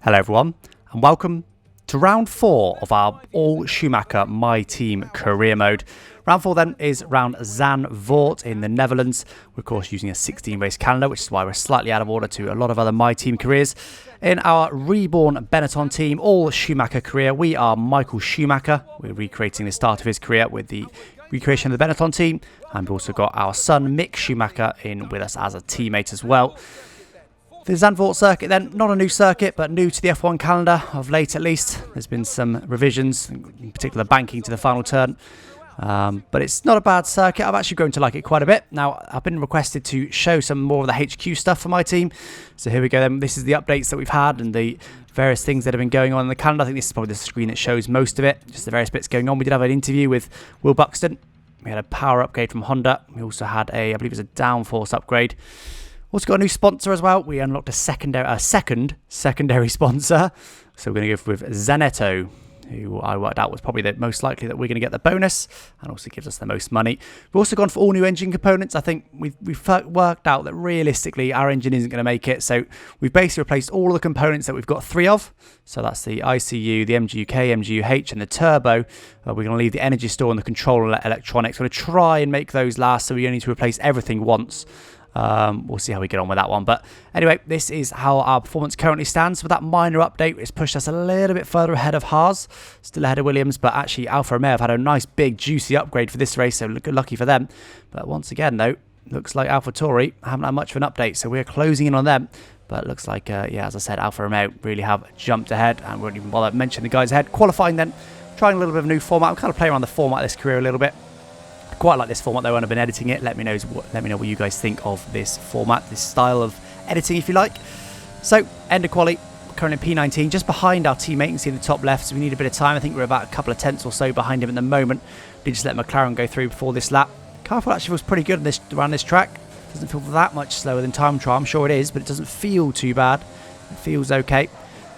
Hello everyone and welcome to round 4 of our all Schumacher My Team career mode. Round 4 then is round Zandvoort in the Netherlands. We're of course using a 16 race calendar, which is why we're slightly out of order to a lot of other My Team careers. In our reborn Benetton team, all Schumacher career, we are Michael Schumacher. We're recreating the start of his career with the recreation of the Benetton team, and we've also got our son Mick Schumacher in with us as a teammate as well. The Zandvoort circuit then, not a new circuit, but new to the F1 calendar, of late at least. There's been some revisions, in particular banking to the final turn. But it's not a bad circuit. I'm actually going to like it quite a bit. Now, I've been requested to show some more of the HQ stuff for my team. So here we go then. This is the updates that we've had and the various things that have been going on in the calendar. I think this is probably the screen that shows most of it, just the various bits going on. We did have an interview with Will Buxton. We had a power upgrade from Honda. We also had I believe it was a downforce upgrade. Also got a new sponsor as well. We unlocked a second secondary sponsor. So we're going to go with Zanetto, who I worked out was probably the most likely that we're going to get the bonus and also gives us the most money. We've also gone for all new engine components. I think we've worked out that realistically our engine isn't going to make it. So we've basically replaced all of the components that we've got 3 of. So that's the ICU, the MGU-K, MGU-H and the turbo. We're going to leave the energy store and the control electronics. We're going to try and make those last, so we only need to replace everything once. We'll see how we get on with that one, but anyway, this is how our performance currently stands. With that minor update, it's pushed us a little bit further ahead of Haas, still ahead of Williams, but actually Alfa Romeo have had a nice big juicy upgrade for this race, so lucky for them. But once again though, looks like AlphaTauri haven't had much of an update, so we're closing in on them. But it looks like yeah, as I said, Alfa Romeo really have jumped ahead, and we won't even bother mentioning the guys ahead. Qualifying then, trying a little bit of a new format. I'm kind of playing around the format of this career a little bit. Quite like this format though when I've been editing it. Let me know what you guys think of this format, this style of editing if you like. So end of quali, currently P19, just behind our teammate. You can see in the top left, so we need a bit of time. I think we're about a couple of tenths or so behind him at the moment. Did just let McLaren go through before this lap. Car actually feels pretty good around this track. Doesn't feel that much slower than time trial. I'm sure it is, but it doesn't feel too bad. It feels okay.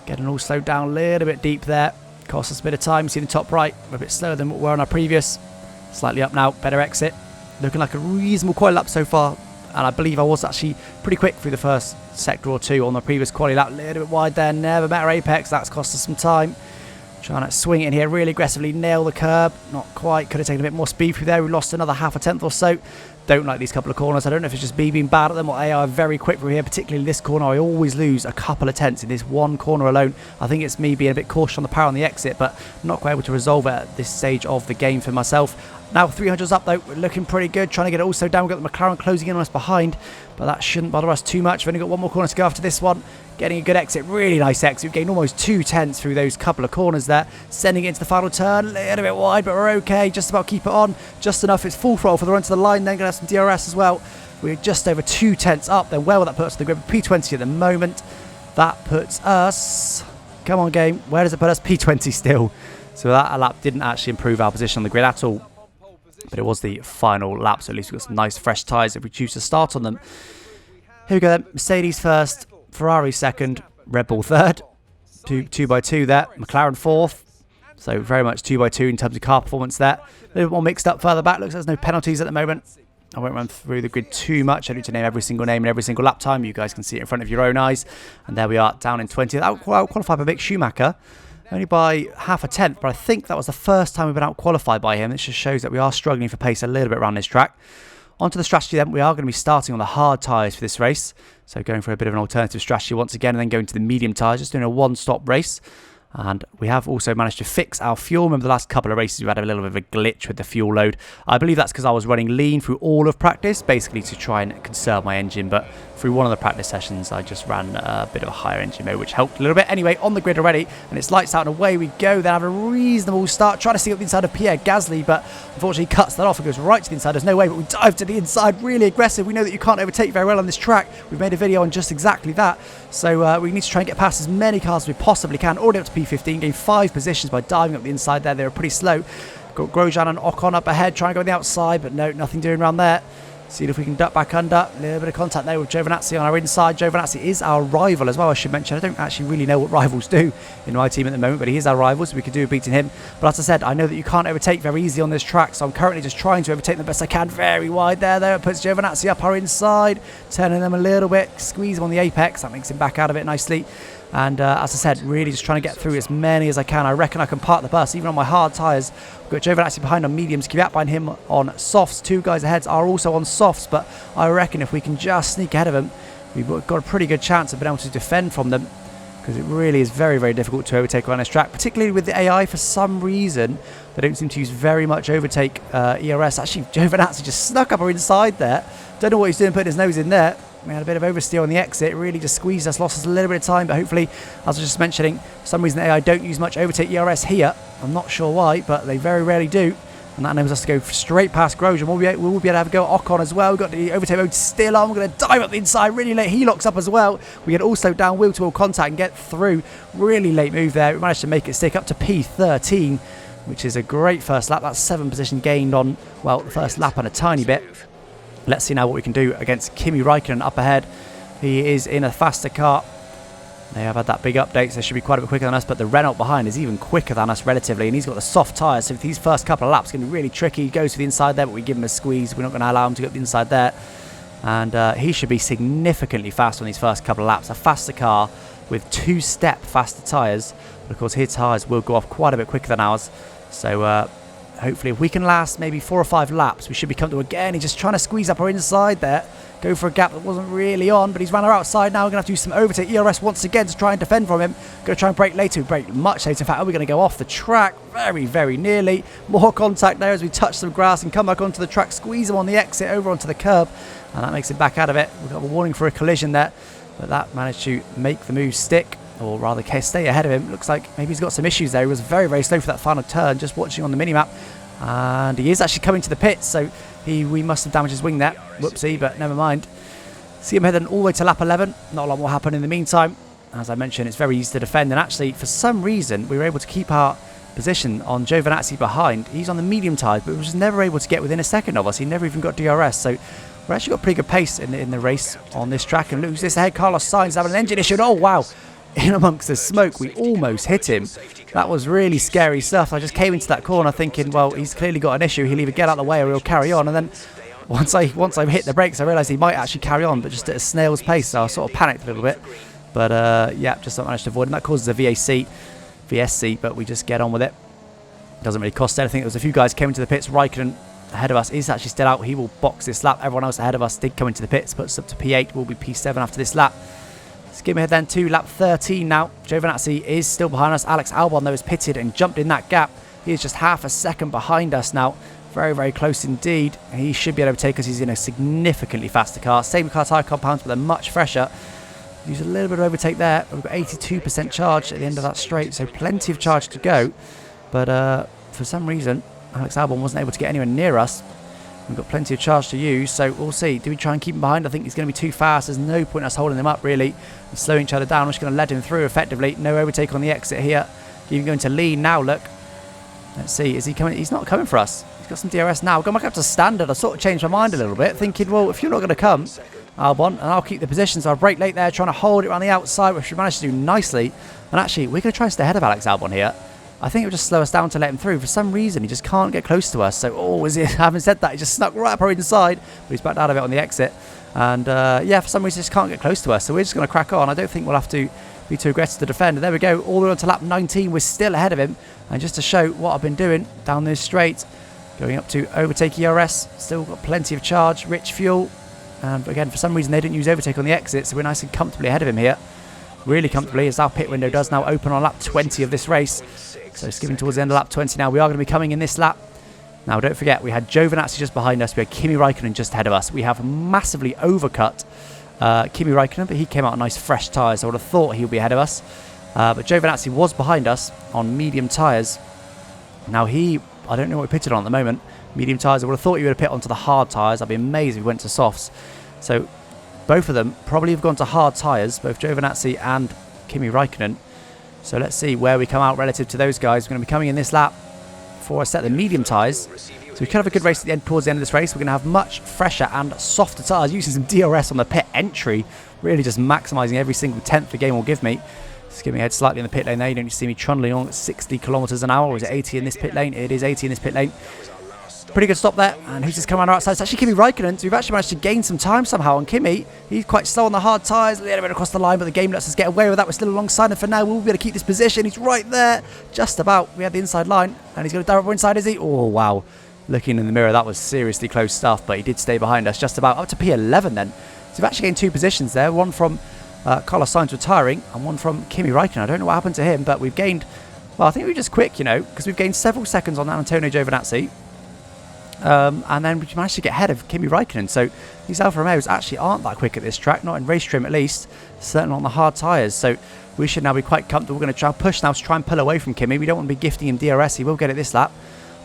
Getting all slowed down a little bit deep there. Cost us a bit of time. See in the top right, we're a bit slower than what we were on our previous. Slightly up now, better exit. Looking like a reasonable quali lap so far. And I believe I was actually pretty quick through the first sector or two on the previous quali lap. A little bit wide there, never met our apex. That's cost us some time. Trying to swing it in here really aggressively, nail the curb. Not quite, could have taken a bit more speed through there. We lost another half a tenth or so. Don't like these couple of corners. I don't know if it's just me being bad at them or AI are very quick through here, particularly this corner. I always lose a couple of tenths in this one corner alone. I think it's me being a bit cautious on the power on the exit, but not quite able to resolve it at this stage of the game for myself. Now 300's up though, we're looking pretty good, trying to get it all slowed down. We've got the McLaren closing in on us behind, but that shouldn't bother us too much. We've only got one more corner to go after this one. Getting a good exit, really nice exit. We've gained almost 2 tenths through those couple of corners there. Sending it into the final turn, a little bit wide, but we're okay. Just about keep it on, just enough. It's full throttle for the run to the line, then going to have some DRS as well. We're just over 2 tenths up then. Well, that puts us to the grid. P20 at the moment. That puts us, come on game, where does it put us? P20 still. So that lap didn't actually improve our position on the grid at all. But it was the final lap, so at least we've got some nice fresh tyres if we choose to start on them. Here we go then. Mercedes first, Ferrari second, Red Bull third. 2 by 2 there. McLaren fourth. So very much 2 by 2 in terms of car performance there. A little bit more mixed up further back. Looks like there's no penalties at the moment. I won't run through the grid too much. I need to name every single name and every single lap time. You guys can see it in front of your own eyes. And there we are, down in 20th. Out qualified by Mick Schumacher. Only by half a tenth, but I think that was the first time we've been out qualified by him. This just shows that we are struggling for pace a little bit around this track. Onto the strategy then, we are going to be starting on the hard tyres for this race. So going for a bit of an alternative strategy once again, and then going to the medium tyres, just doing a one-stop race. And we have also managed to fix our fuel. Remember the last couple of races we had a little bit of a glitch with the fuel load. I believe that's because I was running lean through all of practice, basically to try and conserve my engine. But through one of the practice sessions, I just ran a bit of a higher engine mode, which helped a little bit. Anyway, on the grid already, and it's lights out and away we go. Then have a reasonable start, trying to see up the inside of Pierre Gasly, but unfortunately he cuts that off and goes right to the inside. There's no way, but we dive to the inside, really aggressive. We know that you can't overtake very well on this track. We've made a video on just exactly that. So we need to try and get past as many cars as we possibly can. Already up to P15, gain 5 positions by diving up the inside there. They were pretty slow. Got Grosjean and Ocon up ahead, trying to go on the outside, but no, nothing doing around there. See if we can duck back under. A little bit of contact there with Giovinazzi on our inside. Giovinazzi is our rival as well, I should mention. I don't actually really know what rivals do in my team at the moment, but he is our rival, so we could do a beating him. But as I said, I know that you can't overtake very easily on this track, so I'm currently just trying to overtake them the best I can. Very wide there, though. It puts Giovinazzi up our inside, turning them a little bit. Squeeze him on the apex. That makes him back out of it nicely. And as I said, really just trying to get through as many as I can. I reckon I can park the bus, even on my hard tyres. We've got Giovinazzi behind on mediums, Kvyat behind him on softs. 2 guys ahead are also on softs, but I reckon if we can just sneak ahead of them, we've got a pretty good chance of being able to defend from them, because it really is very, very difficult to overtake around this track, particularly with the AI. For some reason, they don't seem to use very much overtake ERS. Actually, Giovinazzi just snuck up or inside there. Don't know what he's doing, putting his nose in there. We had a bit of oversteer on the exit, really just squeezed us, lost us a little bit of time, but hopefully, as I was just mentioning, for some reason the AI don't use much overtake ERS here. I'm not sure why, but they very rarely do. And that enables us to go straight past Grosjean. We will be able to have a go at Ocon as well. We've got the overtake mode still on. We're going to dive up the inside really late. He locks up as well. We can also down wheel-to-wheel contact and get through. Really late move there. We managed to make it stick up to P13, which is a great first lap. That's 7 position gained on, well, the first lap and a tiny bit. Let's see now what we can do against Kimi Räikkönen up ahead. He is in a faster car. They have had that big update, so they should be quite a bit quicker than us, but the Renault behind is even quicker than us relatively, and he's got the soft tyres, so these first couple of laps are going to be really tricky. He goes to the inside there, but we give him a squeeze. We're not going to allow him to go up the inside there. And he should be significantly faster on these first couple of laps. A faster car with 2-step faster tyres. But of course, his tyres will go off quite a bit quicker than ours. So hopefully, if we can last maybe 4 or 5 laps, we should be comfortable again. He's just trying to squeeze up our inside there. Go for a gap that wasn't really on, but he's ran her outside now. We're going to have to use some overtake ERS once again to try and defend from him. Going to try and brake later. We brake much later. In fact, we're going to go off the track very, very nearly. More contact there as we touch some grass and come back onto the track. Squeeze him on the exit over onto the curb, and that makes him back out of it. We've got a warning for a collision there, but that managed to make the move stick, or rather stay ahead of him. Looks like maybe he's got some issues there. He was very, very slow for that final turn, just watching on the minimap. And he is actually coming to the pits, so we must have damaged his wing there. Whoopsie, but never mind. See him heading all the way to lap 11. Not a lot more happened in the meantime. As I mentioned, it's very easy to defend, and actually, for some reason, we were able to keep our position on Giovinazzi behind. He's on the medium tyres, but we were just never able to get within a second of us. He never even got DRS, so we've actually got pretty good pace in the race on this track. And look who's this ahead. Carlos Sainz having an engine issue. Oh, wow. In amongst the smoke, we almost hit him. That was really scary stuff. I just came into that corner thinking, well, he's clearly got an issue. He'll either get out of the way or he'll carry on. And then once I hit the brakes, I realised he might actually carry on, but just at a snail's pace. So I sort of panicked a little bit. But yeah, just not managed to avoid him. That causes a VSC, but we just get on with it. Doesn't really cost anything. There was a few guys came into the pits. Raikkonen ahead of us is actually still out. He will box this lap. Everyone else ahead of us did come into the pits. Puts us up to P8. We'll be P7 after this lap. Skim ahead then to lap 13 now. Giovinazzi is still behind us. Alex Albon, though, is pitted and jumped in that gap. He is just half a second behind us now. Very, very close indeed. He should be able to take us. He's in a significantly faster car. Same car tyre compounds, but they're much fresher. Use a little bit of overtake there. We've got 82% charge at the end of that straight, so plenty of charge to go. But for some reason, Alex Albon wasn't able to get anywhere near us. We've got plenty of charge to use, so we'll see. Do we try and keep him behind? I think he's going to be too fast. There's no point in us holding him up, really, and slowing each other down. We're just going to let him through effectively. No overtake on the exit here. Even going to lean now, look. Let's see, is he coming? He's not coming for us. He's got some DRS now. Gone back up to standard. I sort of changed my mind a little bit, thinking, well, if you're not going to come, Albon, and I'll keep the position, so I'll brake late there, trying to hold it around the outside, which we managed to do nicely. And actually, we're going to try and stay ahead of Alex Albon here. I think it would just slow us down to let him through. For some reason, he just can't get close to us. So, having said that, he just snuck right up our inside, but he's backed out of it on the exit. And yeah, for some reason, he just can't get close to us. So we're just going to crack on. I don't think we'll have to be too aggressive to defend. And there we go, all the way on to lap 19. We're still ahead of him. And just to show what I've been doing down this straight, going up to overtake ERS. Still got plenty of charge, rich fuel. And again, for some reason, they didn't use overtake on the exit, so we're nice and comfortably ahead of him here. Really comfortably, as our pit window does now open on lap 20 of this race. So skipping towards the end of lap 20 now. We are going to be coming in this lap. Now, don't forget, we had Giovinazzi just behind us. We had Kimi Räikkönen just ahead of us. We have massively overcut Kimi Räikkönen, but he came out on nice fresh tyres. So I would have thought he would be ahead of us. But Giovinazzi was behind us on medium tyres. Now, I don't know what we pitted on at the moment. Medium tyres. I would have thought he would have pit onto the hard tyres. I'd be amazed if he went to softs. So both of them probably have gone to hard tyres, both Giovinazzi and Kimi Räikkönen. So let's see where we come out relative to those guys. We're going to be coming in this lap for a set of medium tyres. So we could have a good race at the end, towards the end of this race. We're going to have much fresher and softer tyres, using some DRS on the pit entry. Really just maximising every single tenth the game will give me. Skimming ahead slightly in the pit lane there. You don't see me trundling on at 60 kilometres an hour. Or is it 80 in this pit lane? It is 80 in this pit lane. Pretty good stop there. And who's just come around our outside? It's actually Kimi Räikkönen. So we've actually managed to gain some time somehow on Kimi. He's quite slow on the hard tyres, a little bit across the line, but the game lets us get away with that. We're still alongside him for now. We'll be able to keep this position. He's right there. Just about. We had the inside line. And he's going to dive up inside, is he? Oh, wow. Looking in the mirror, that was seriously close stuff. But he did stay behind us just about. Up to P11 then. So we've actually gained 2 positions there. One from Carlos Sainz retiring and one from Kimi Räikkönen. I don't know what happened to him, but we've gained... Well, I think we were just quick, you know, because we've gained several seconds on Antonio Giovinazzi. And then we managed to get ahead of Kimi Räikkönen. So these Alfa Romeos actually aren't that quick at this track, not in race trim at least, certainly on the hard tyres. So we should now be quite comfortable. We're going to try and push now to try and pull away from Kimi. We don't want to be gifting him DRS. He will get it this lap.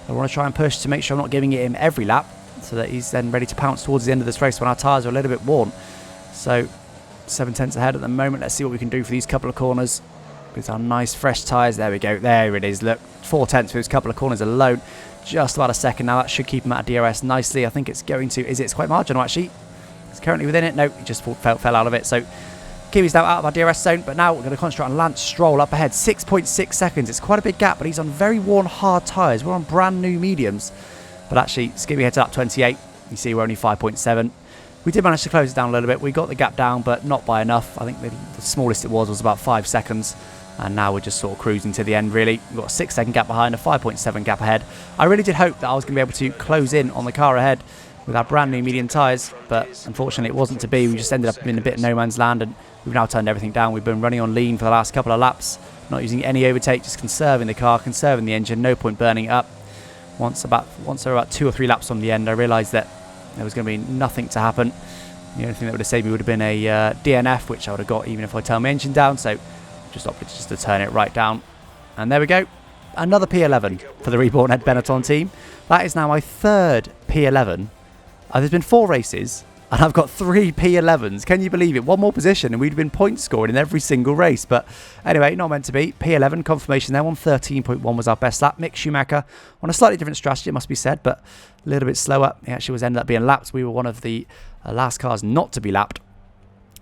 I want to try and push to make sure I'm not giving it him every lap, so that he's then ready to pounce towards the end of this race when our tyres are a little bit worn. So 7 tenths ahead at the moment. Let's see what we can do for these couple of corners with our nice fresh tyres. There we go. There it is. Look, 4 tenths for those couple of corners alone. Just about a second now. That should keep him out of DRS nicely. I think it's going to... Is it? It's quite marginal, actually. It's currently within it. No, he just fell out of it. So Kimi's now out of our DRS zone, but now we're going to concentrate on Lance Stroll up ahead. 6.6 seconds. It's quite a big gap, but he's on very worn hard tyres. We're on brand new mediums. But actually, Skimmy heads up 28. You see we're only 5.7. We did manage to close it down a little bit. We got the gap down, but not by enough. I think maybe the smallest it was about 5 seconds. And now we're just sort of cruising to the end, really. We've got a 6-second gap behind, a 5.7 gap ahead. I really did hope that I was going to be able to close in on the car ahead with our brand new medium tyres, but unfortunately it wasn't to be. We just ended up in a bit of no man's land, and we've now turned everything down. We've been running on lean for the last couple of laps, not using any overtake, just conserving the car, conserving the engine, no point burning it up. Once there were about 2 or 3 laps from the end, I realised that there was going to be nothing to happen. The only thing that would have saved me would have been a DNF, which I would have got even if I turned my engine down, so just opted just to turn it right down. And there we go. Another P11 for the Reborn Ed Benetton team. That is now my 3rd P11. There's been 4 races, and I've got 3 P11s. Can you believe it? 1 more position, and we'd have been point scoring in every single race. But anyway, not meant to be. P11 confirmation there. 113.1 was our best lap. Mick Schumacher on a slightly different strategy, it must be said, but a little bit slower. He actually ended up being lapped. We were one of the last cars not to be lapped.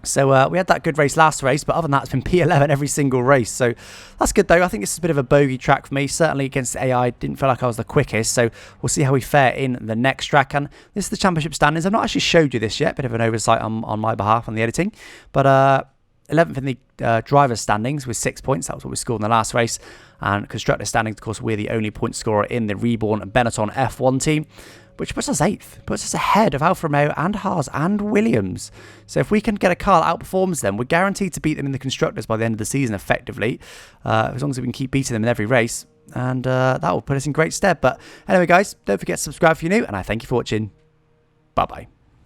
So we had that good race last race, but other than that, it's been P11 every single race. So that's good, though. I think this is a bit of a bogey track for me. Certainly against the AI, didn't feel like I was the quickest. So we'll see how we fare in the next track. And this is the championship standings. I've not actually showed you this yet. Bit of an oversight on my behalf on the editing. But 11th in the driver's standings with 6 points. That was what we scored in the last race. And constructor standings, of course, we're the only point scorer in the Reborn Benetton F1 team, which puts us 8th, puts us ahead of Alfa Romeo and Haas and Williams. So if we can get a car that outperforms them, we're guaranteed to beat them in the constructors by the end of the season, effectively, as long as we can keep beating them in every race. And that will put us in great stead. But anyway, guys, don't forget to subscribe if you're new, and I thank you for watching. Bye-bye.